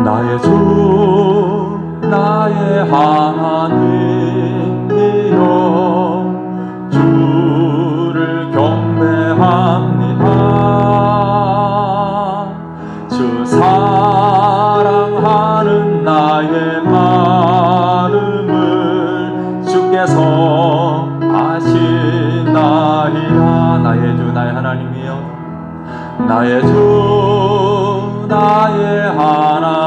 나의 주 나의 하나님이여 주를 경배합니다. 주 사랑하는 나의 마음을 주께서 아시나이다. 나의 주 나의 하나님이여 나의 주 나의 하나님이여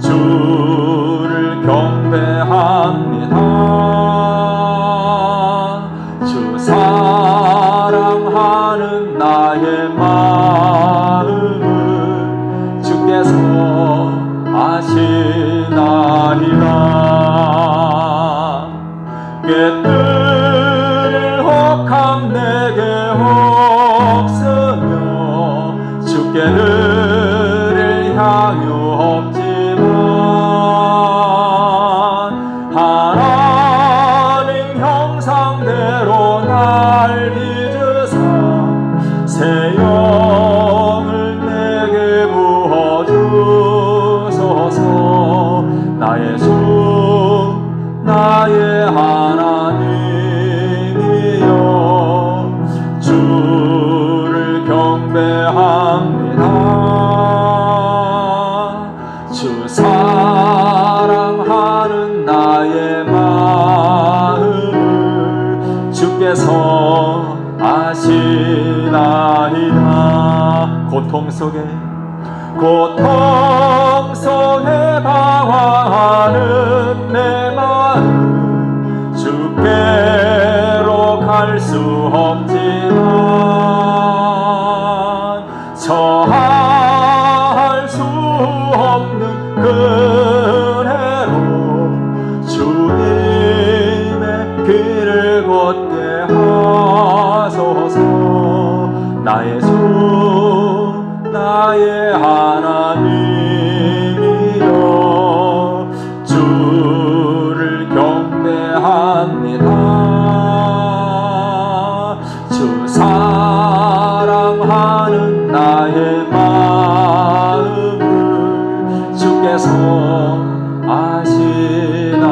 주를 경배합니다. 주 사랑하는 나의 마음을 주께서 아시나이다. 꾀뜰을 혹함 내게 없으며 주께 들을 향유 없지만 하나님 형상대로 날 빚으사 새 영을 내게 부어주소서. 나의 주 나의 하나님이여 주를 경배합니다. 주 사랑하는 나의 마음을 주께서 아시나이다. 고통 속에 방황하는 내 마음 주께로 갈 수 없지만 처할 수 없는 그네로 주님의 길을 걷게 하소서. 나의 주 나의 하나님이여 주를 경배합니다. 주 사랑하는 나의 마음을 주께서 아시나이다.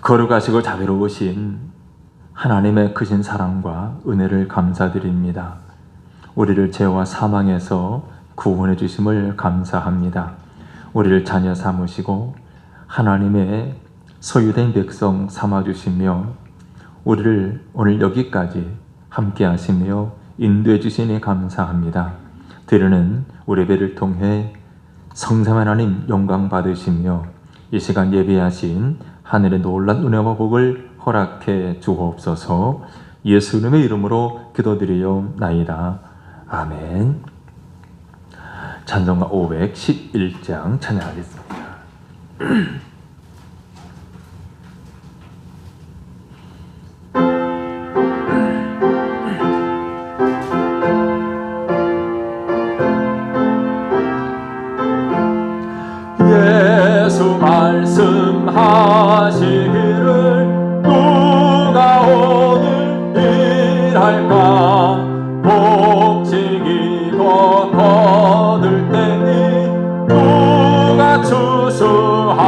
거룩하시고 자비로우신 하나님의 크신 사랑과 은혜를 감사드립니다. 우리를 죄와 사망에서 구원해 주심을 감사합니다. 우리를 자녀 삼으시고 하나님의 소유된 백성 삼아주시며 우리를 오늘 여기까지 함께 하시며 인도해 주시니 감사합니다. 드리는 우리 예배를 통해 성삼 하나님 영광 받으시며 이 시간 예배하신 하늘의 놀란 은혜와 복을 허락해 주옵소서. 예수님의 이름으로 기도드리옵나이다. 아멘. 찬송가 511장 찬양하겠습니다. 예수 말씀하시기를 누가 오늘 일할까 복지기도 거둘 때니 누가 추수하리요.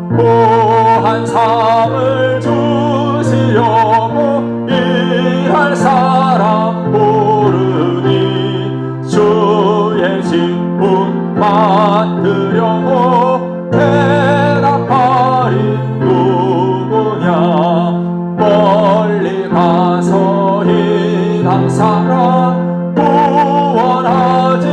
무한 삶을 주시려고 일할 사람 부르니 주의 직분 맡으려고 대답하리 누구냐. 멀리 가서 일한 사람 구원하지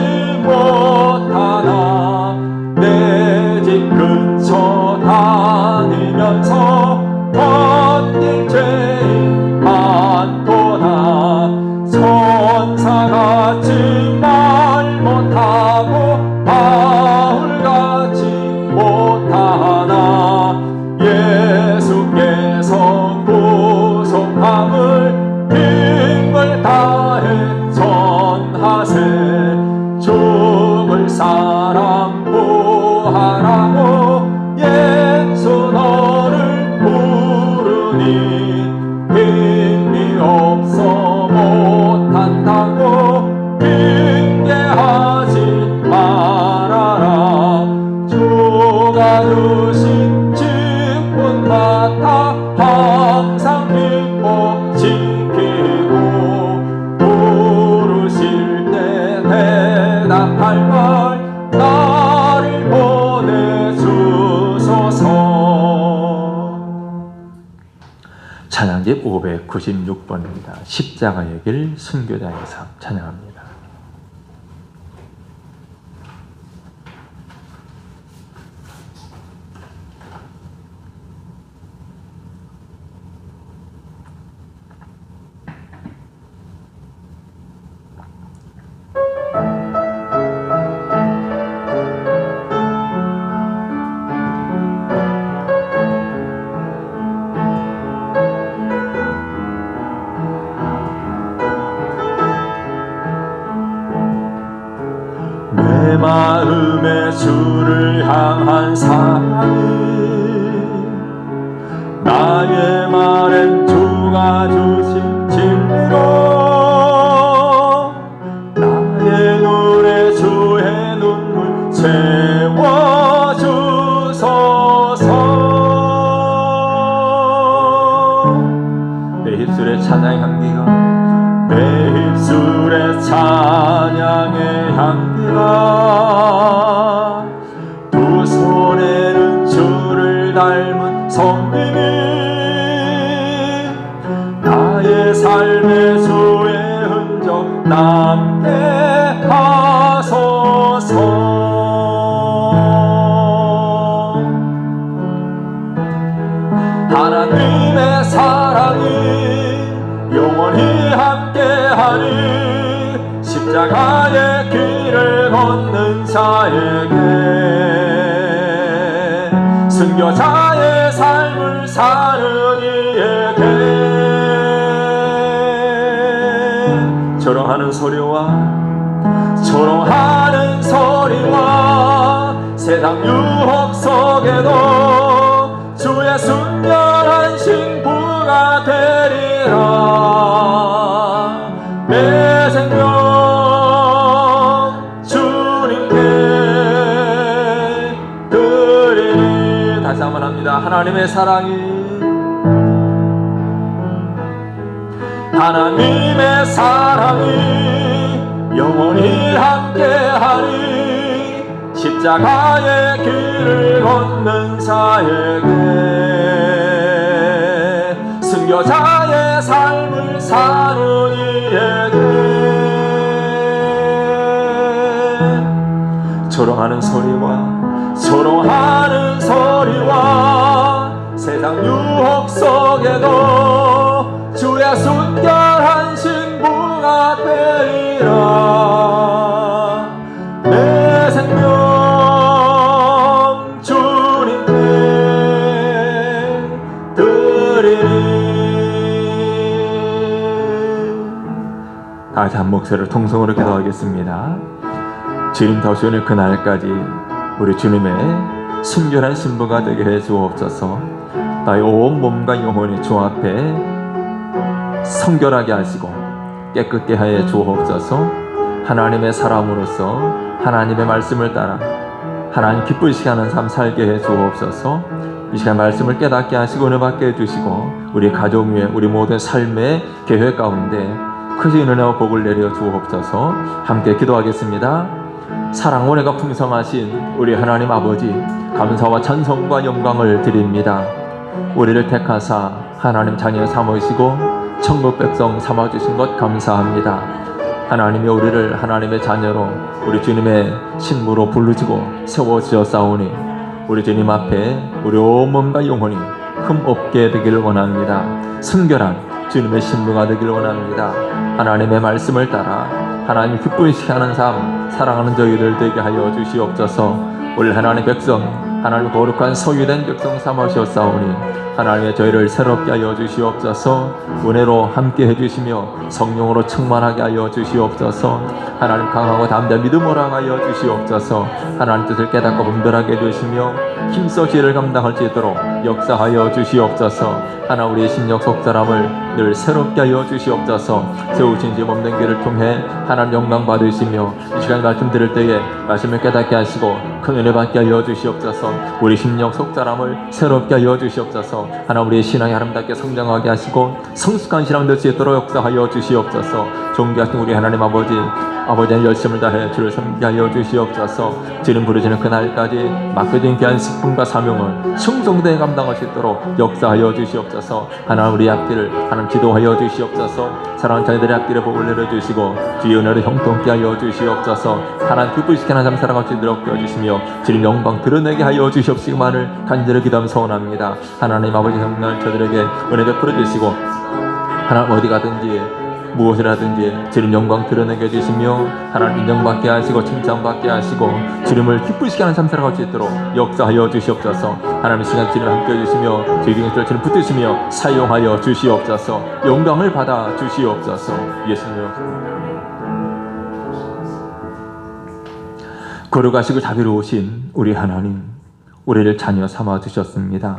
못하나 내 집 근처 다니면서 버틸 죄인 많도다. 천사같이 말 못하고 바울같이 못하나 예수께서 구속함을 힘을 다해 전하세. 죽을 사람 부활하고 예수 너를 찬양집 596번입니다. 십자가의 길 순교자의 삶 찬양합니다. 내 마음에 주를 향한 사랑은 나의 말엔 주가 주신 진리로 나의 눈에 주의 눈물 채워주소서. 내 입술에 찬양의 향기가 내 입술에 찬양의 향기가 두 손에는 주를 닮은 성님이 나의 삶에 주의 흔적 남게 하소서. 하나님의 사랑이 영원히 함께하니 십자가의 길을 걷는 자에게 순교자의 삶을 사는 이에게 조롱하는 소리와 세상 유혹 속에도 주의 순결한 신부가 되리라. 내 생명 주님께 드리리. 다시 한번 합니다. 하나님의 사랑이 영원히 함께하리. 십자가의 길을 걷는 자에게 순교자의 삶을 사는 이에게 조롱하는 소리와 세상 유혹 속에도 주의 순결한 신부가 되리라. 내 생명 주님께 드리리. 다시 한 목소리로 통성으로 기도하겠습니다. 주님 다시 오늘 그날까지 우리 주님의 순결한 신부가 되게 해 주옵소서. 나의 온 몸과 영혼이 주 앞에 성결하게 하시고 깨끗게 하여 주옵소서. 하나님의 사람으로서 하나님의 말씀을 따라 하나님 기쁘시게 하는 삶 살게 해 주옵소서. 이 시간 말씀을 깨닫게 하시고 은혜 받게 해주시고 우리 가족 위에 우리 모든 삶의 계획 가운데 크신 은혜와 복을 내려 주옵소서. 함께 기도하겠습니다. 사랑 은혜가 풍성하신 우리 하나님 아버지, 감사와 찬송과 영광을 드립니다. 우리를 택하사 하나님 자녀 삼으시고 천국 백성 삼아주신 것 감사합니다. 하나님이 우리를 하나님의 자녀로 우리 주님의 신부로 부르시고 세워주셨사오니 우리 주님 앞에 우리 온 몸과 영혼이 흠없게 되기를 원합니다. 순결한 주님의 신부가 되기를 원합니다. 하나님의 말씀을 따라 하나님 기쁘시게 하는 삶 사랑하는 저희들 되게 하여 주시옵소서. 우리 하나님 백성 하나님 거룩한 소유된 백성 삼으셨사오니 하나님의 저희를 새롭게 하여 주시옵소서. 은혜로 함께 해주시며 성령으로 충만하게 하여 주시옵소서. 하나님 강하고 담대한 믿음으로 하여 주시옵소서. 하나님 뜻을 깨닫고 분별하게 해주시며 힘써 죄를 감당할 수 있도록 역사하여 주시옵소서. 하나 우리의 심령 속 사람을 늘 새롭게 하여 주시옵소서. 세우신 지 없는 길을 통해 하나님 영광 받으시며 이 시간 말씀 들을 때에 말씀을 깨닫게 하시고 큰 은혜 받게 하여 주시옵소서. 우리 심령 속 사람을 새롭게 하여 주시옵소서. 하나 우리의 신앙이 아름답게 성장하게 하시고 성숙한 신앙 될 수 있도록 역사하여 주시옵소서. 존귀하신 우리 하나님 아버지, 아버지의 열심을 다해 주를 섬기게 하여 주시옵소서. 주님 부르시는 그날까지 맡겨진 귀한 직분과 사명을 충성되게 감당할 수 있도록 역사하여 주시옵소서. 하나님 우리 앞길을 하나님 지도하여 주시옵소서. 사랑하는 자녀들의 앞길에 복을 내려주시고 주의 은혜를 형통케 하여 주시옵소서. 하나님 기쁘시게 하나님 살아갈 수 있도록 도와주시며 주님 영광 드러내게 하여 주시옵시기만을 간절히 기도하며 소원합니다. 하나님 아버지 정말 저들에게 은혜 베풀어 주시고 하나님 어디 가든지 무엇을 하든지 주님 영광 드러내게 해주시며 하나님 인정받게 하시고 칭찬받게 하시고 주님을 기쁘시게 하는 삶 살아갈 수 있도록 역사하여 주시옵소서. 하나님 시간 주님 함께 해주시며 저희 등에 주님 붙드시며 사용하여 주시옵소서. 영광을 받아 주시옵소서. 예수님 거룩하시고 자비로우신 우리 하나님, 우리를 자녀 삼아 주셨습니다.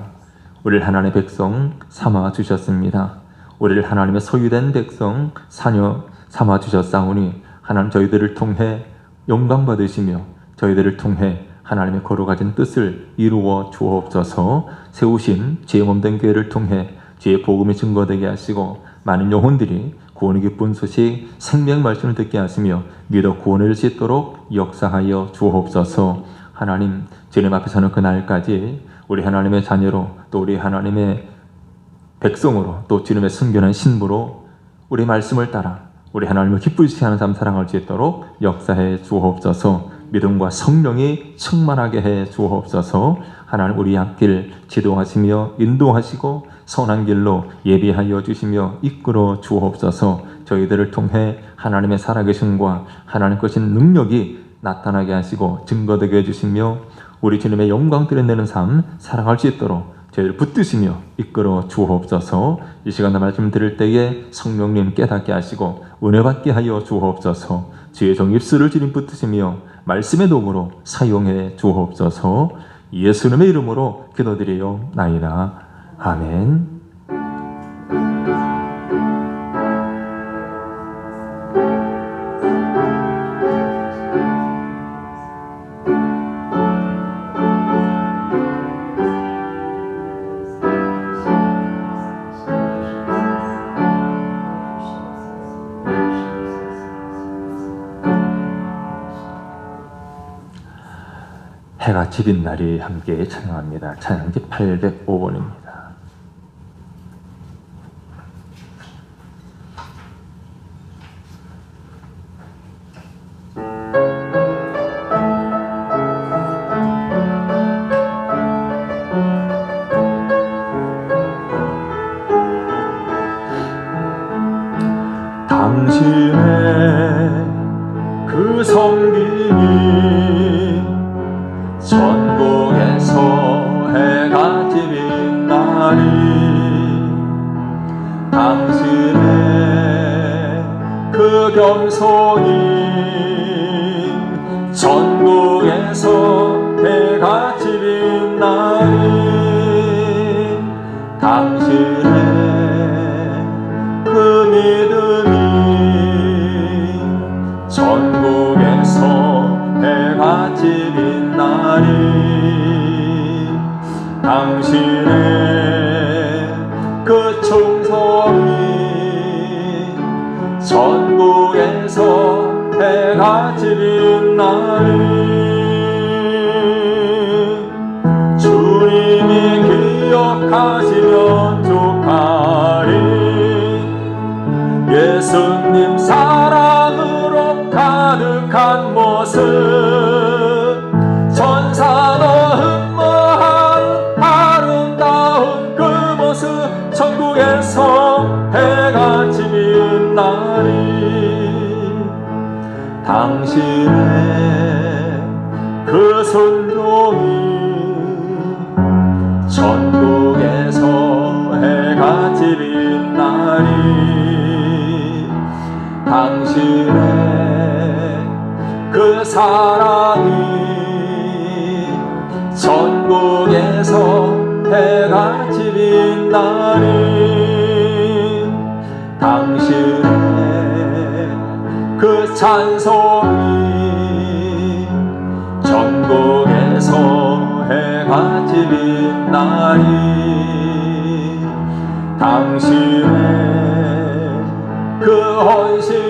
우리를 하나님의 백성 삼아 주셨습니다. 우리를 하나님의 소유된 백성 자녀 삼아 주셨사오니 하나님 저희들을 통해 영광 받으시며 저희들을 통해 하나님의 거룩하신 뜻을 이루어 주옵소서. 세우신 주의 몸된 교회를 통해 주의 복음이 증거되게 하시고 많은 영혼들이 구원의 기쁜 소식 생명 말씀을 듣게 하시며 믿어 구원을 수 있도록 역사하여 주옵소서. 하나님 주님 앞에 서는 그날까지 우리 하나님의 자녀로 또 우리 하나님의 백성으로 또 주님의 순결한 신부로 우리 말씀을 따라 우리 하나님을 기쁘시게 하는 삶 사랑할 수 있도록 역사해 주옵소서. 믿음과 성령이 충만하게 해 주옵소서. 하나님 우리 앞길 지도하시며 인도하시고 선한 길로 예비하여 주시며 이끌어 주옵소서. 저희들을 통해 하나님의 살아계심과 하나님 것인 능력이 나타나게 하시고 증거되게 해주시며 우리 주님의 영광 드러내는 삶 살아갈 수 있도록 저희를 붙드시며 이끌어 주옵소서. 이 시간 말씀 들을 때에 성령님 깨닫게 하시고 은혜 받게 하여 주옵소서. 주의 종 입술을 주님 붙드시며 말씀의 도구로 사용해 주옵소서. 예수님의 이름으로 기도드리옵나이다. 아멘. 해가 지린 날이 함께 찬양합니다. 찬양지 805번입니다. 당신의 그 성김이 전국에서 해가 지는 날이 당신의 그 겸손이 전국에서 해가 지는 날이 당신의 그 믿음이 전국에서 해가 지는 날이 당신의 그 충성이 전국에서 해가 지는 날이 주님이 기억하시면 족하리 예수님 사랑으로 가득한 모습 천사도 흠모한 아름다운 그 모습 천국에서 해가 지는 날이 당신의 그 순종이 전국에서 해가 지는 날이 당신의 그 사랑이 전국에서 해가 지는 날이 당신의 그 찬송이 전국에서 해가 지는 날이 당신의 그 헌신이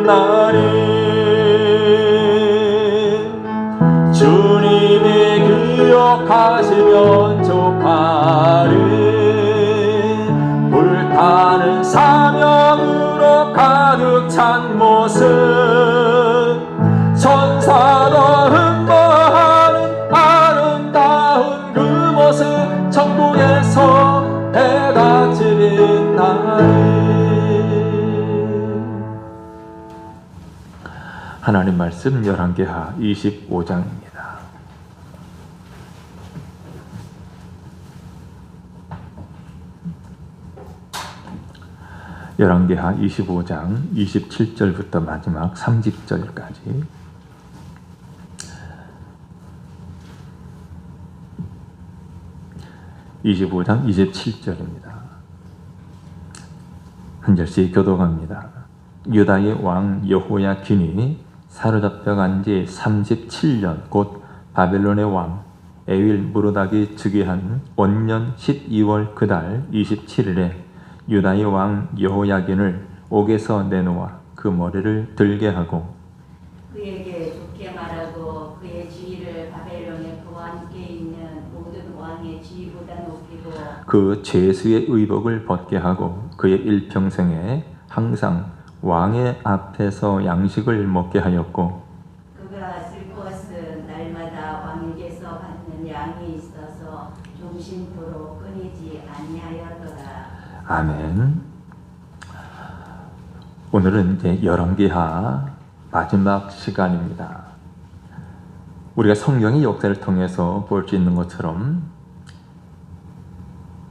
날이 주님이 기억하시면 족하리. 불타는 사명으로 가득 찬 모습, 천사가 흥거하는 아름다운 그 모습, 천국에서 해가 지는 날이. 하나님 말씀 열왕기하 25장입니다. 열왕기하 25장 27절부터 마지막 30절까지. (25장) 27절입니다. 한 절씩 교독합니다. 유다의 왕 여호야긴이 사로잡혀간 지 37년 곧 바벨론의 왕 에윌 무로닥이 즉위한 원년 12월 그달 27일에 유다의 왕 여호야긴을 옥에서 내놓아 그 머리를 들게 하고 그에게 좋게 말하고 그의 지위를 바벨론의 그와 함께 있는 모든 왕의 지위보다 높이고 그 죄수의 의복을 벗게 하고 그의 일평생에 항상 왕의 앞에서 양식을 먹게 하였고 그가 쓸 것은 날마다 왕에게서 받는 양이 있어서 종신토록 끊이지 아니하였더라. 아멘. 오늘은 이제 열왕기하 마지막 시간입니다. 우리가 성경의 역사를 통해서 볼 수 있는 것처럼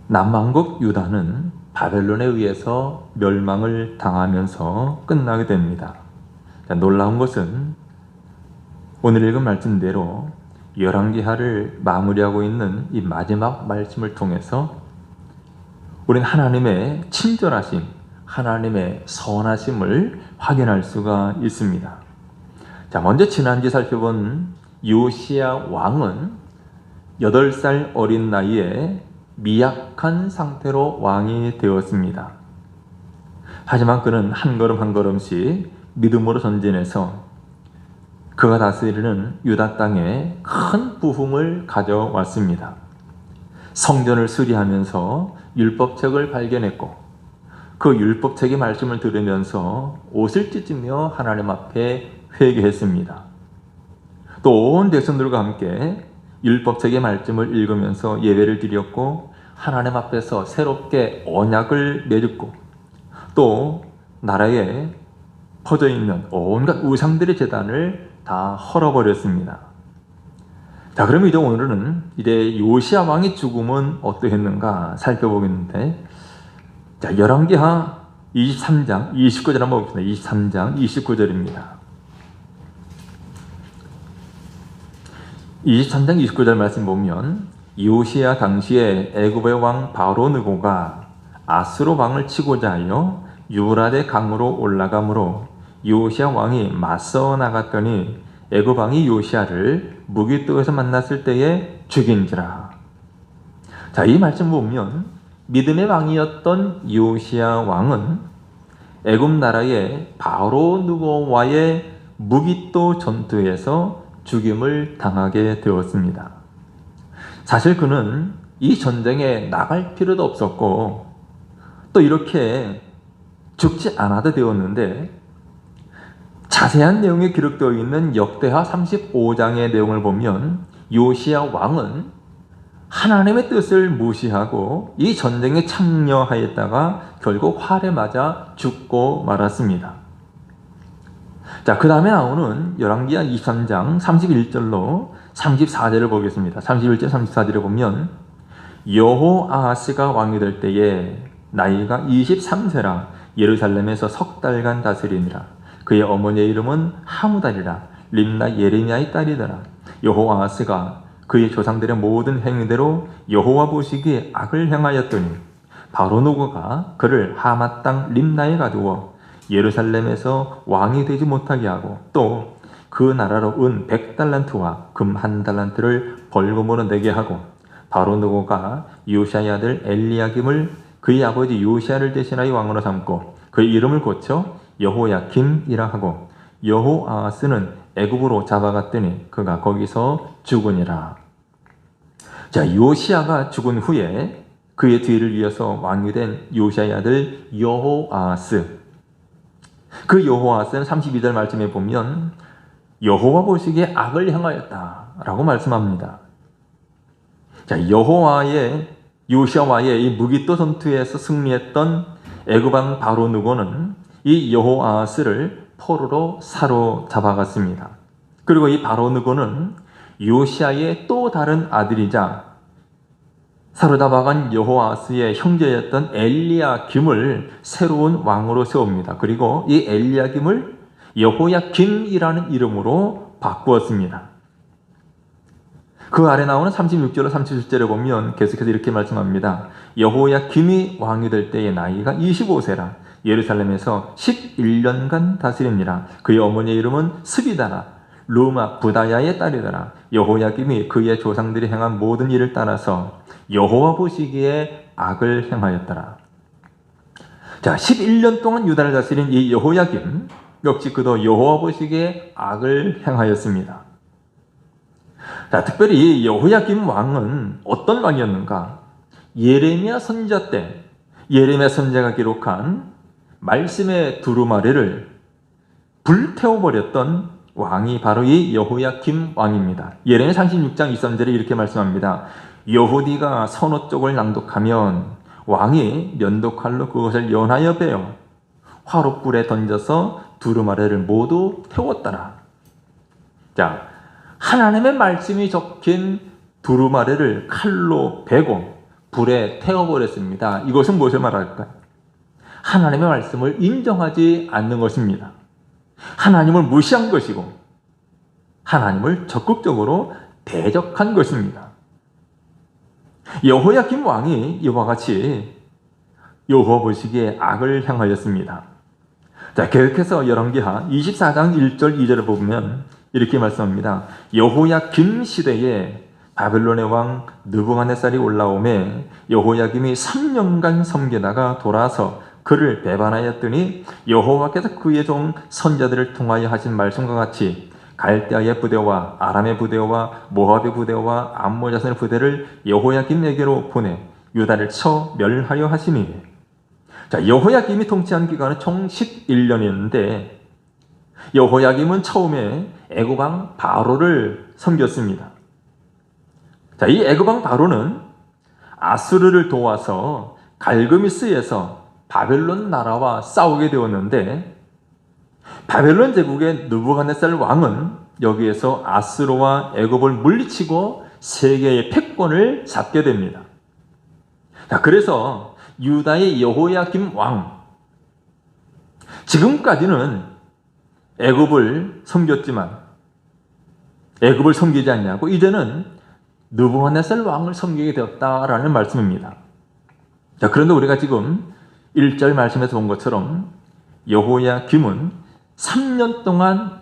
남왕국 유다는 바벨론에 의해서 멸망을 당하면서 끝나게 됩니다. 자, 놀라운 것은 오늘 읽은 말씀대로 열왕기하를 마무리하고 있는 이 마지막 말씀을 통해서 우리는 하나님의 친절하심, 하나님의 선하심을 확인할 수가 있습니다. 자, 먼저 지난주에 살펴본 요시야 왕은 8살 어린 나이에 미약한 상태로 왕이 되었습니다. 하지만 그는 한 걸음 한 걸음씩 믿음으로 전진해서 그가 다스리는 유다 땅에 큰 부흥을 가져왔습니다. 성전을 수리하면서 율법책을 발견했고 그 율법책의 말씀을 들으면서 옷을 찢으며 하나님 앞에 회개했습니다. 또 온 백성들과 함께 율법책의 말씀을 읽으면서 예배를 드렸고 하나님 앞에서 새롭게 언약을 맺었고 또 나라에 퍼져 있는 온갖 우상들의 제단을 다 헐어버렸습니다. 자, 그럼 이제 오늘은 이제 요시야 왕의 죽음은 어떠했는가 살펴보겠는데, 자, 열왕기하 23장 29절 한번 봅시다. 23장 29절입니다. 23장 29절 말씀 보면 요시야 당시에 애굽의 왕 바로느고가 아수르 왕을 치고자 하여 유브라데 강으로 올라가므로 요시야 왕이 맞서 나갔더니 애굽 왕이 요시야를 무기토에서 만났을 때에 죽인지라. 자, 이 말씀 보면 믿음의 왕이었던 요시야 왕은 애굽 나라의 바로느고와의 무기토 전투에서 죽임을 당하게 되었습니다. 사실 그는 이 전쟁에 나갈 필요도 없었고 또 이렇게 죽지 않아도 되었는데, 자세한 내용이 기록되어 있는 역대하 35장의 내용을 보면 요시야 왕은 하나님의 뜻을 무시하고 이 전쟁에 참여하였다가 결국 활에 맞아 죽고 말았습니다. 자, 그 다음에 나오는 열왕기하 23장 31절로 34절을 보겠습니다. 31절 34절을 보면 여호아하스가 왕이 될 때에 나이가 23세라 예루살렘에서 석 달간 다스리니라. 그의 어머니의 이름은 하무달이라 림나 예레미야의 딸이더라. 여호아하스가 그의 조상들의 모든 행위대로 여호와 보시기에 악을 행하였더니 바로느고가 그를 하마 땅 림나에 가두어 예루살렘에서 왕이 되지 못하게 하고 또 그 나라로 은 100달란트와 금 1달란트를 벌금으로 내게 하고 바로느고가 요시야의 아들 엘리야김을 그의 아버지 요시야를 대신하여 왕으로 삼고 그의 이름을 고쳐 여호야김이라 하고 여호아하스는 애굽으로 잡아갔더니 그가 거기서 죽으니라. 자, 요시아가 죽은 후에 그의 뒤를 이어서 왕이 된 요시아의 아들 여호아하스. 그 여호아하스는 32절 말씀에 보면 여호와 보시기에 악을 행하였다라고 말씀합니다. 자, 요시아와의 이 무기또 전투에서 승리했던 애굽 왕 바로 느고는 이 여호아하스를 포로로 사로잡아갔습니다. 그리고 이 바로 느고는 요시아의 또 다른 아들이자 사로잡아간 여호아하스의 형제였던 엘리야김을 새로운 왕으로 세웁니다. 그리고 이 엘리야김을 여호야김이라는 이름으로 바꾸었습니다. 그 아래 나오는 36절로 37절에 보면 계속해서 이렇게 말씀합니다. 여호야김이 왕이 될 때의 나이가 25세라 예루살렘에서 11년간 다스리니라. 그의 어머니의 이름은 스비다라 루마 부다야의 딸이더라. 여호야김이 그의 조상들이 행한 모든 일을 따라서 여호와 보시기에 악을 행하였더라. 자, 11년 동안 유다를 다스린 이 여호야김 역시 그도 여호와 보시기에 악을 행하였습니다. 자, 특별히 이 여호야김 왕은 어떤 왕이었는가? 예레미야 선지자 때 예레미야 선지자가 기록한 말씀의 두루마리를 불태워버렸던 왕이 바로 이 여호야김 왕입니다. 예레미야 36장 23절에 이렇게 말씀합니다. 여호디가 선호 쪽을 낭독하면 왕이 면도칼로 그것을 연하여 베어 화롯불에 던져서 두루마리를 모두 태웠더라. 자, 하나님의 말씀이 적힌 두루마리를 칼로 베고 불에 태워버렸습니다. 이것은 무엇을 말할까요? 하나님의 말씀을 인정하지 않는 것입니다. 하나님을 무시한 것이고 하나님을 적극적으로 대적한 것입니다. 여호야김 왕이 이와 같이 여호와 보시기에 악을 행하였습니다. 자, 계속해서 열왕기하 24장 1절 2절을 보면 이렇게 말씀합니다. 여호야김 시대에 바벨론의 왕 느부갓네살이 올라오매 여호야김이 3년간 섬기다가 돌아서 그를 배반하였더니 여호와께서 그의 종 선자들을 통하여 하신 말씀과 같이 갈대아의 부대와 아람의 부대와 모압의 부대와 암몬 자손의 부대를 여호야김에게로 보내 유다를 쳐 멸하여 하시니. 자, 여호야김이 통치한 기간은 총 11년이었는데 여호야김은 처음에 애굽 왕 바로를 섬겼습니다. 자, 이 애굽 왕 바로는 아수르를 도와서 갈그미스에서 바벨론 나라와 싸우게 되었는데 바벨론 제국의 느부갓네살 왕은 여기에서 아수르와 애굽을 물리치고 세계의 패권을 잡게 됩니다. 자, 그래서 유다의 여호야김 왕, 지금까지는 애굽을 섬겼지만 애굽을 섬기지 않냐고 이제는 느부갓네살 왕을 섬기게 되었다라는 말씀입니다. 자, 그런데 우리가 지금 1절 말씀에서 본 것처럼 여호야김은 3년 동안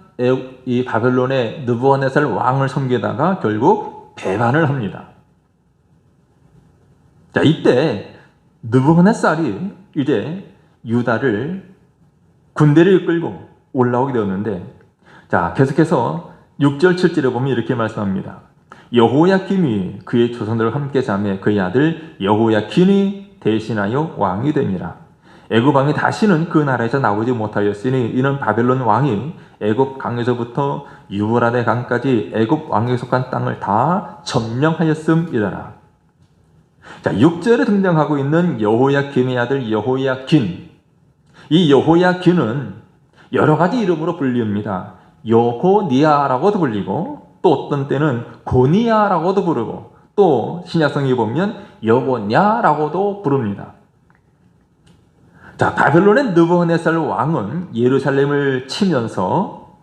이 바벨론의 느부갓네살 왕을 섬기다가 결국 배반을 합니다. 자, 이때 느부갓네살이 이제 유다를 군대를 이끌고 올라오게 되었는데, 자, 계속해서 6절 7절에 보면 이렇게 말씀합니다. 여호야김이 그의 조선들과 함께 자매 그의 아들 여호야긴이 대신하여 왕이 되니라. 애굽 왕이 다시는 그 나라에서 나오지 못하였으니 이는 바벨론 왕이 애굽 강에서부터 유브라데 강까지 애굽 왕에게 속한 땅을 다 점령하였음이더라. 자, 6절에 등장하고 있는 여호야김의 아들 여호야긴, 이 여호야긴은 여러 가지 이름으로 불립니다. 여고니아라고도 불리고 또 어떤 때는 고니아라고도 부르고 또 신약성에 보면 여고냐라고도 부릅니다. 자, 바벨론의 느부갓네살 왕은 예루살렘을 치면서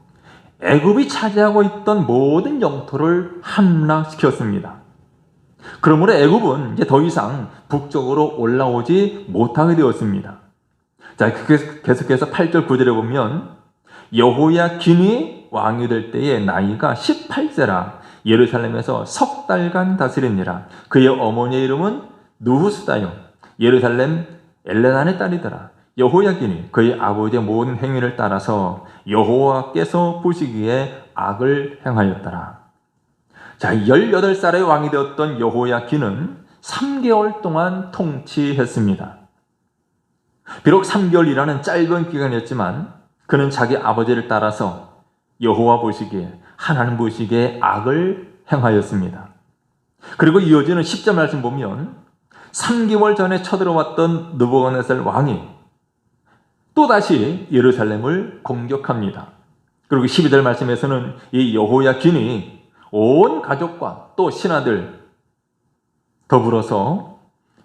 애굽이 차지하고 있던 모든 영토를 함락시켰습니다. 그러므로 애굽은 이제 더 이상 북쪽으로 올라오지 못하게 되었습니다. 자, 계속해서 8절 9절에 보면 여호야긴이 왕이 될 때의 나이가 18세라 예루살렘에서 석 달간 다스리니라. 그의 어머니의 이름은 누후스다요 예루살렘 엘레난의 딸이더라. 여호야긴이 그의 아버지의 모든 행위를 따라서 여호와께서 보시기에 악을 행하였더라. 자, 18살의 왕이 되었던 여호야긴은 3개월 동안 통치했습니다. 비록 3개월이라는 짧은 기간이었지만 그는 자기 아버지를 따라서 여호와 보시기에, 하나님 보시기에 악을 행하였습니다. 그리고 이어지는 10절 말씀 보면 3개월 전에 쳐들어왔던 느부갓네살 왕이 또다시 예루살렘을 공격합니다. 그리고 12절 말씀에서는 이 여호야긴이 온 가족과 또 신하들 더불어서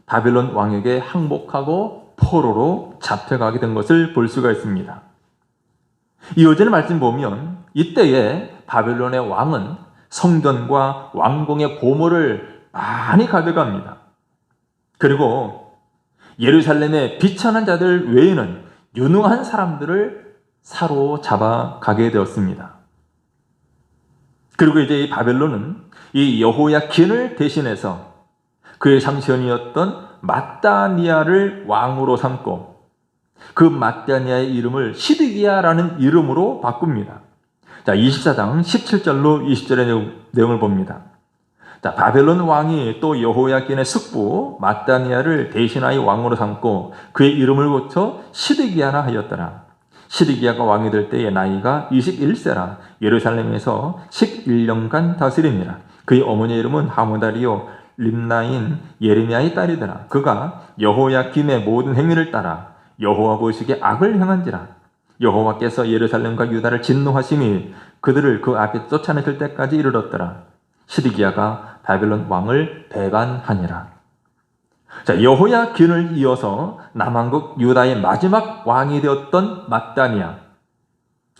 바벨론 왕에게 항복하고 포로로 잡혀가게 된 것을 볼 수가 있습니다. 이어지는 말씀 보면 이때에 바벨론의 왕은 성전과 왕궁의 보물을 많이 가져갑니다. 그리고 예루살렘의 비천한 자들 외에는 유능한 사람들을 사로잡아 가게 되었습니다. 그리고 이제 이 바벨론은 이 여호야긴을 대신해서 그의 삼손이었던 마따니아를 왕으로 삼고 그 마따니아의 이름을 시드기야라는 이름으로 바꿉니다. 자, 24장 17절로 20절의 내용을 봅니다. 자, 바벨론 왕이 또 여호야긴의 숙부 마따니아를 대신하여 왕으로 삼고 그의 이름을 고쳐 시드기야라 하였더라. 시드기야가 왕이 될 때의 나이가 21세라 예루살렘에서 11년간 다스리니라. 그의 어머니의 이름은 하무다리요 림나인 예레미야의 딸이더라. 그가 여호야김의 모든 행위를 따라 여호와 보시기에 악을 행한지라. 여호와께서 예루살렘과 유다를 진노하심이 그들을 그 앞에 쫓아내실 때까지 이르렀더라. 시드기야가 바벨론 왕을 배반하니라. 자, 여호야긴을 이어서 남왕국 유다의 마지막 왕이 되었던 마따니아,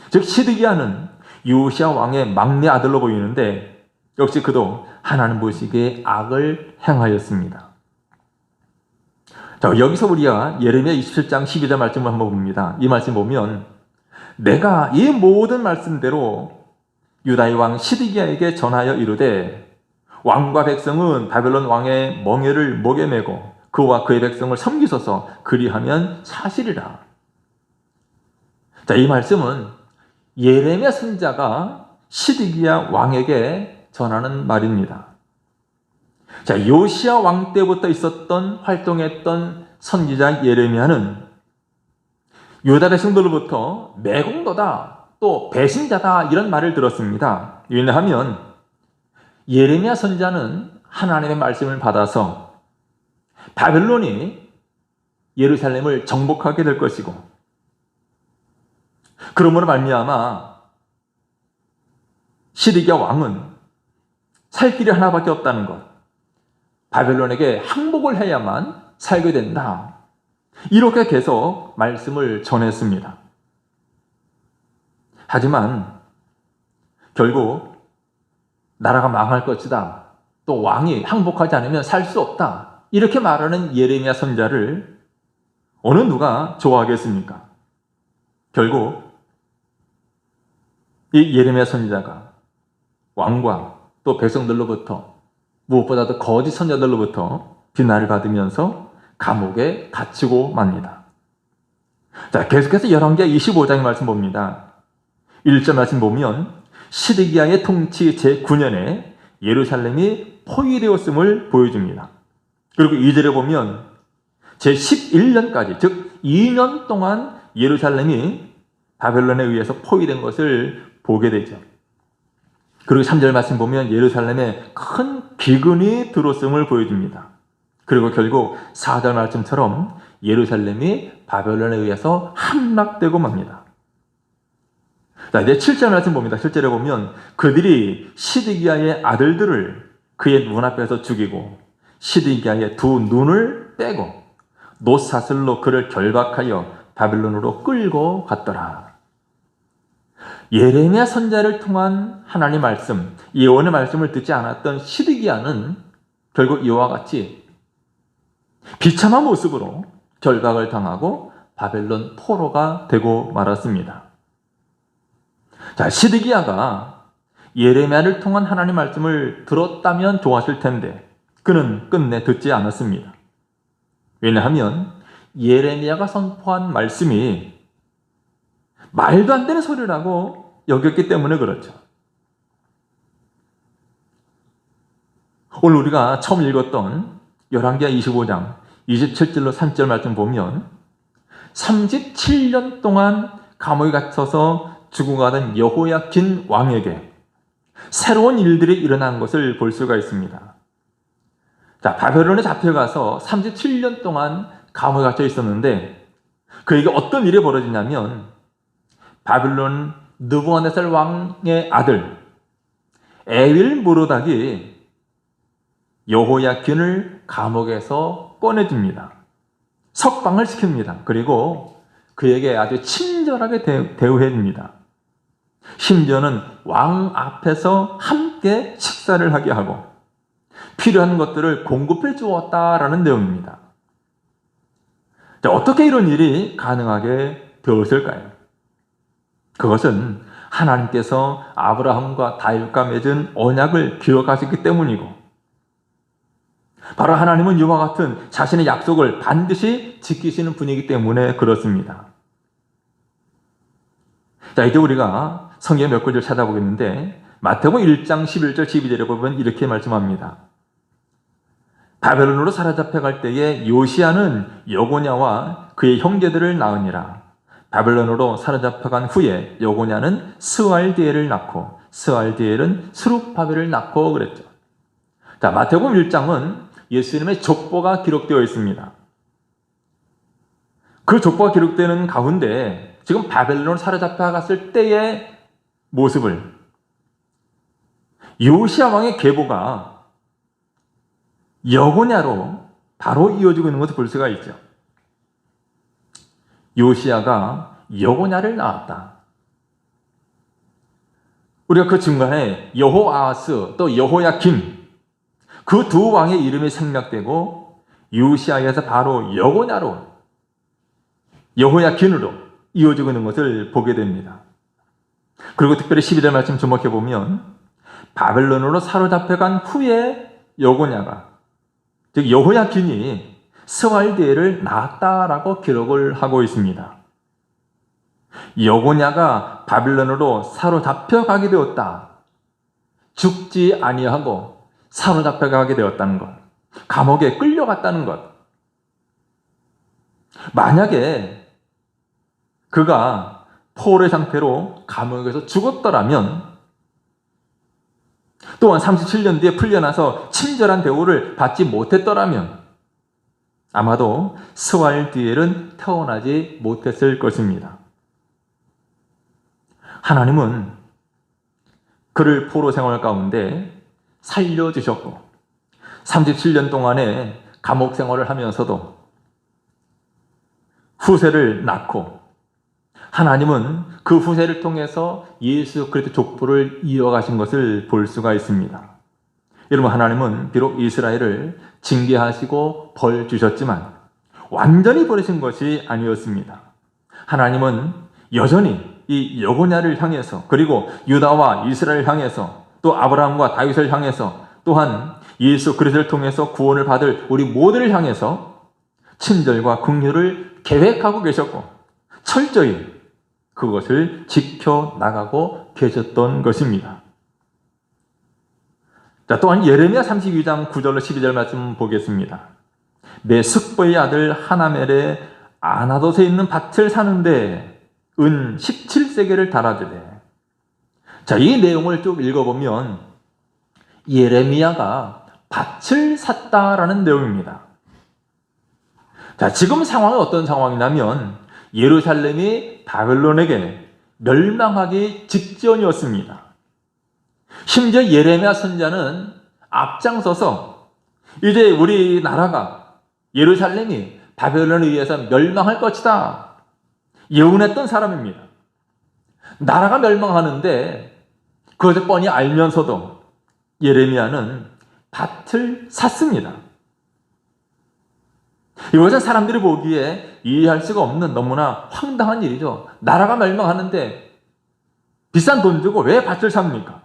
즉 시드기야는 요시야 왕의 막내 아들로 보이는데 역시 그도 하나님 보시기에 악을 행하였습니다. 자, 여기서 우리가 예레미야 27장 12절 말씀을 한번 봅니다. 이 말씀 보면 내가 이 모든 말씀대로 유다의 왕 시드기야에게 전하여 이르되 왕과 백성은 바벨론 왕의 멍에를 목에 메고 그와 그의 백성을 섬기소서 그리하면 사실이라. 자, 이 말씀은 예레미야 선지자가 시드기야 왕에게 전하는 말입니다. 자, 요시야 왕 때부터 있었던 활동했던 선지자 예레미야는 유다 백성들로부터 매국노다 또 배신자다 이런 말을 들었습니다. 왜냐하면 예레미야 선지자는 하나님의 말씀을 받아서 바벨론이 예루살렘을 정복하게 될 것이고 그러므로 말미암아 시드기야 왕은 살 길이 하나밖에 없다는 것, 바벨론에게 항복을 해야만 살게 된다, 이렇게 계속 말씀을 전했습니다. 하지만 결국 나라가 망할 것이다, 또 왕이 항복하지 않으면 살 수 없다, 이렇게 말하는 예레미야 선지자를 어느 누가 좋아하겠습니까? 결국 이 예레미야 선지자가 왕과 또 백성들로부터 무엇보다도 거짓 선지자들로부터 비난을 받으면서 감옥에 갇히고 맙니다. 자, 계속해서 열왕기하 25장의 말씀 봅니다. 1절 말씀 보면 시드기야의 통치 제9년에 예루살렘이 포위되었음을 보여줍니다. 그리고 2절에 보면 제11년까지, 즉 2년 동안 예루살렘이 바벨론에 의해서 포위된 것을 보게 되죠. 그리고 3절 말씀 보면 예루살렘에 큰 기근이 들어왔음을 보여줍니다. 그리고 결국 4절 말씀처럼 예루살렘이 바벨론에 의해서 함락되고 맙니다. 자, 이제 7절 말씀 봅니다. 7절에 보면 그들이 시드기야의 아들들을 그의 눈앞에서 죽이고 시드기야의 두 눈을 빼고 놋사슬로 그를 결박하여 바벨론으로 끌고 갔더라. 예레미야 선지자를 통한 하나님의 말씀, 예언의 말씀을 듣지 않았던 시드기야는 결국 이와 같이 비참한 모습으로 결박을 당하고 바벨론 포로가 되고 말았습니다. 자, 시드기야가 예레미야를 통한 하나님의 말씀을 들었다면 좋았을 텐데 그는 끝내 듣지 않았습니다. 왜냐하면 예레미야가 선포한 말씀이 말도 안 되는 소리라고 여겼기 때문에 그렇죠. 오늘 우리가 처음 읽었던 열왕기하 25장 27절로 3절 말씀 보면 37년 동안 감옥에 갇혀서 죽어가던 여호야킨 왕에게 새로운 일들이 일어난 것을 볼 수가 있습니다. 자, 바벨론에 잡혀가서 37년 동안 감옥에 갇혀 있었는데 그에게 어떤 일이 벌어지냐면 바벨론 느부갓네살 왕의 아들 에윌 무로닥이 여호야킨을 감옥에서 꺼내줍니다. 석방을 시킵니다. 그리고 그에게 아주 친절하게 대우해 줍니다. 심지어는 왕 앞에서 함께 식사를 하게 하고 필요한 것들을 공급해 주었다라는 내용입니다. 자, 어떻게 이런 일이 가능하게 되었을까요? 그것은 하나님께서 아브라함과 다윗과 맺은 언약을 기억하셨기 때문이고 바로 하나님은 이와 같은 자신의 약속을 반드시 지키시는 분이기 때문에 그렇습니다. 자, 이제 우리가 성경 몇 구절 찾아보겠는데 마태복음 1장 11절 12절에 보면 이렇게 말씀합니다. 바벨론으로 사로잡혀갈 때에 요시야는 여고냐와 그의 형제들을 낳으니라. 바벨론으로 사로잡혀간 후에 여고냐는 스알디엘을 낳고 스알디엘은 스룹바벨을 낳고 그랬죠. 자, 마태복음 1장은 예수님의 족보가 기록되어 있습니다. 그 족보가 기록되는 가운데 지금 바벨론으로 사로잡혀갔을 때의 모습을 요시야 왕의 계보가 여고냐로 바로 이어지고 있는 것을 볼 수가 있죠. 요시야가 여고냐를 낳았다. 우리가 그 중간에 여호아하스 또 여호야김 그 두 왕의 이름이 생략되고 요시야에서 바로 여고냐로 여호야김으로 이어지고 있는 것을 보게 됩니다. 그리고 특별히 12절 말씀 주목해 보면 바벨론으로 사로잡혀간 후에 여고냐가 즉 여호야김이 스왈디엘을 낳았다라고 기록을 하고 있습니다. 여고냐가 바벨론으로 사로잡혀가게 되었다. 죽지 아니하고 사로잡혀가게 되었다는 것, 감옥에 끌려갔다는 것. 만약에 그가 포로의 상태로 감옥에서 죽었더라면 또한 37년 뒤에 풀려나서 친절한 대우를 받지 못했더라면 아마도 스왈디엘은 태어나지 못했을 것입니다. 하나님은 그를 포로 생활 가운데 살려주셨고 37년 동안의 감옥 생활을 하면서도 후세를 낳고 하나님은 그 후세를 통해서 예수 그리스도 족보를 이어가신 것을 볼 수가 있습니다. 여러분, 하나님은 비록 이스라엘을 징계하시고 벌 주셨지만 완전히 버리신 것이 아니었습니다. 하나님은 여전히 이 여고냐를 향해서 그리고 유다와 이스라엘을 향해서 또 아브라함과 다윗을 향해서 또한 예수 그리스도를 통해서 구원을 받을 우리 모두를 향해서 친절과 긍휼을 계획하고 계셨고 철저히 그것을 지켜나가고 계셨던 것입니다. 자, 또한 예레미야 32장 9절로 12절 말씀 보겠습니다. 내 숙보의 아들 하나멜의 아나돗에 있는 밭을 사는데 은 17세겔을 달아주되. 자, 이 내용을 쭉 읽어보면 예레미야가 밭을 샀다라는 내용입니다. 자, 지금 상황은 어떤 상황이냐면 예루살렘이 바벨론에게 멸망하기 직전이었습니다. 심지어 예레미야 선지자는 앞장서서 이제 우리나라가 예루살렘이 바벨론에 의해서 멸망할 것이다 예언했던 사람입니다. 나라가 멸망하는데 그것을 뻔히 알면서도 예레미야는 밭을 샀습니다. 이것은 사람들이 보기에 이해할 수가 없는 너무나 황당한 일이죠. 나라가 멸망하는데 비싼 돈 주고 왜 밭을 삽니까?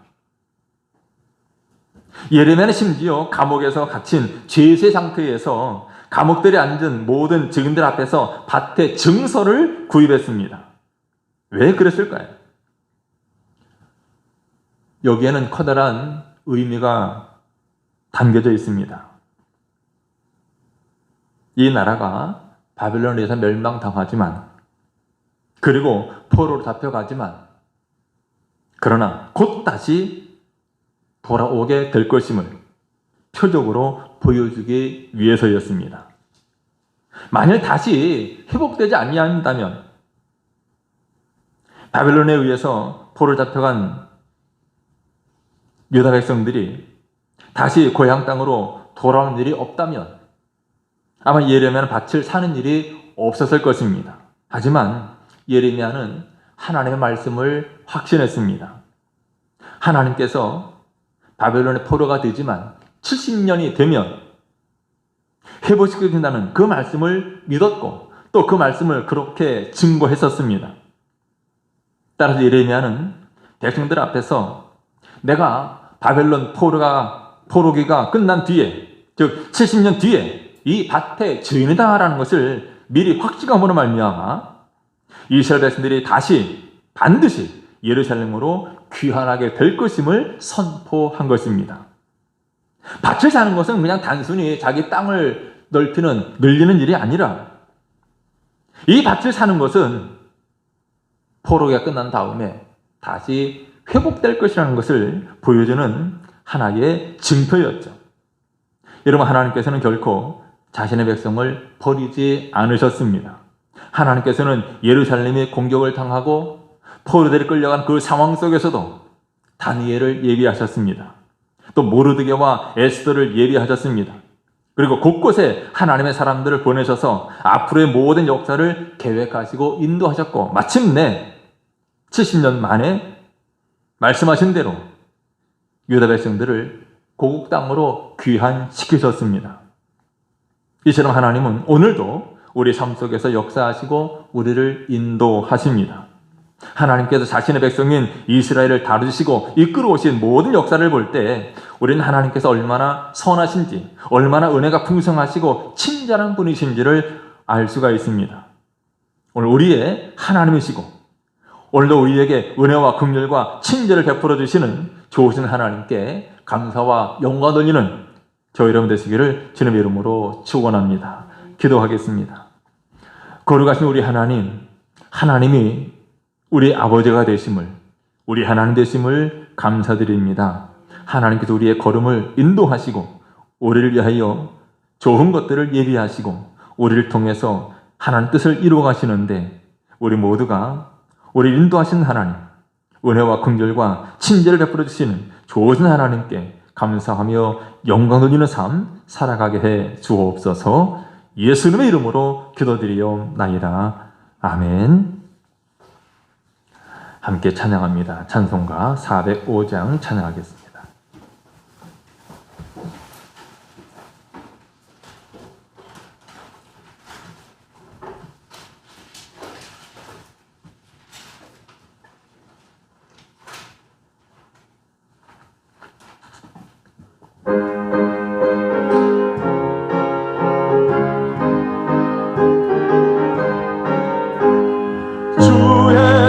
예레미야는 심지어 감옥에서 갇힌 죄수의 상태에서 감옥들이 앉은 모든 증인들 앞에서 밭의 증서를 구입했습니다. 왜 그랬을까요? 여기에는 커다란 의미가 담겨져 있습니다. 이 나라가 바벨론에 의해서 멸망당하지만, 그리고 포로로 잡혀가지만, 그러나 곧 다시 돌아오게 될 것임을 표적으로 보여주기 위해서였습니다. 만일 다시 회복되지 아니한다면 바벨론에 의해서 포로로 잡혀간 유다 백성들이 다시 고향 땅으로 돌아오는 일이 없다면 아마 예레미야는 밭을 사는 일이 없었을 것입니다. 하지만 예레미야는 하나님의 말씀을 확신했습니다. 하나님께서 바벨론의 포로가 되지만 70년이 되면 회복시켜준다는 그 말씀을 믿었고 또 그 말씀을 그렇게 증거했었습니다. 따라서 예레미야는 백성들 앞에서 내가 바벨론 포로기가 끝난 뒤에, 즉 70년 뒤에 이 밭의 주인이다라는 것을 미리 확증함으로 말미암아 이스라엘 백성들이 다시 반드시 예루살렘으로 귀환하게 될 것임을 선포한 것입니다. 밭을 사는 것은 그냥 단순히 자기 땅을 늘리는 일이 아니라, 이 밭을 사는 것은 포로기가 끝난 다음에 다시 회복될 것이라는 것을 보여주는 하나의 증표였죠. 여러분, 하나님께서는 결코 자신의 백성을 버리지 않으셨습니다. 하나님께서는 예루살렘이 공격을 당하고 포로들이 끌려간 그 상황 속에서도 다니엘을 예비하셨습니다. 또 모르드게와 에스더를 예비하셨습니다. 그리고 곳곳에 하나님의 사람들을 보내셔서 앞으로의 모든 역사를 계획하시고 인도하셨고, 마침내 70년 만에 말씀하신 대로 유다 백성들을 고국 땅으로 귀환시키셨습니다. 이처럼 하나님은 오늘도 우리 삶 속에서 역사하시고 우리를 인도하십니다. 하나님께서 자신의 백성인 이스라엘을 다루시고 이끌어 오신 모든 역사를 볼 때 우리는 하나님께서 얼마나 선하신지, 얼마나 은혜가 풍성하시고 친절한 분이신지를 알 수가 있습니다. 오늘 우리의 하나님이시고 오늘도 우리에게 은혜와 긍휼과 친절을 베풀어 주시는 좋으신 하나님께 감사와 영광 돌리는 저 여러분 되시기를 주님의 이름으로 축원합니다. 기도하겠습니다. 거룩하신 우리 하나님, 하나님이 우리 아버지가 되심을, 우리 하나님 되심을 감사드립니다. 하나님께서 우리의 걸음을 인도하시고 우리를 위하여 좋은 것들을 예비하시고 우리를 통해서 하나님 뜻을 이루어 가시는데, 우리 모두가 우리를 인도하시는 하나님, 은혜와 긍휼과 친절을 베풀어 주시는 좋으신 하나님께 감사하며 영광 돌리는 삶 살아가게 해 주옵소서. 예수님의 이름으로 기도드리옵나이다. 아멘. 함께 찬양합니다. 찬송가 405장 찬양하겠습니다.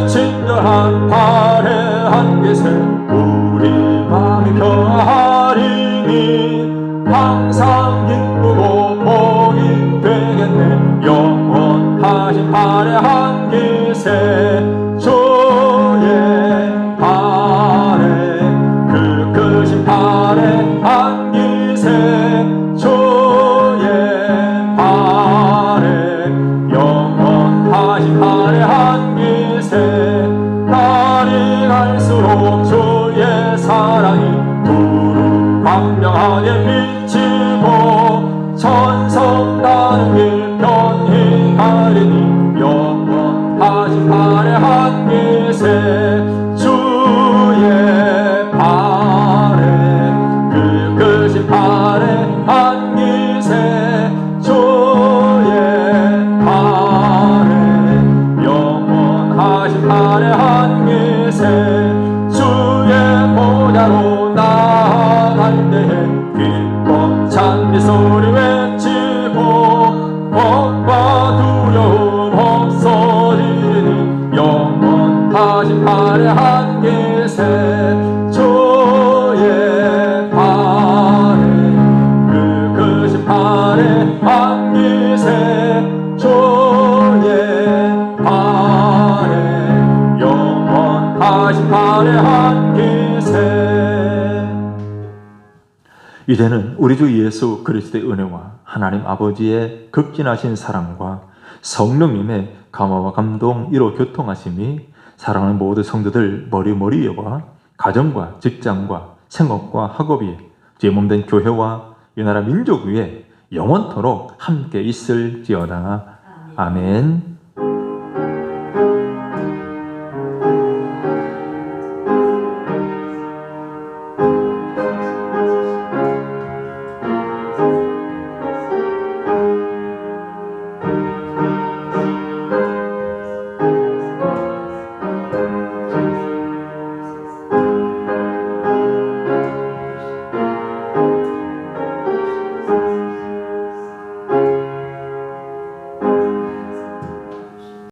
친절한 발의 한 빛에 우리 마음이 평안하리니 항상 기쁘고 복이 되겠네. 영원하신 발의 한 빛에 주의 발에 그 크신 발의 한 빛에 주의 발에 영원하신 발의 한 빛에 날이 갈수록 주의 사랑이 두루 광명하게 비치고 천성 다른 길 편히 가리니 영원하신 발의 한 빛에 주의 발에 그 크신 발의 한 빛에 주의 발에 영원하신 발의 한 빛에 주의 보좌로 나아갈 때에 기뻐 이제는 우리 주 예수 그리스도의 은혜와 하나님 아버지의 극진하신 사랑과 성령님의 감화와 감동 이로 교통하심이 사랑하는 모든 성도들 머리머리와 가정과 직장과 생업과 학업이 제 몸된 교회와 이 나라 민족 위에 영원토록 함께 있을지어다. 아멘.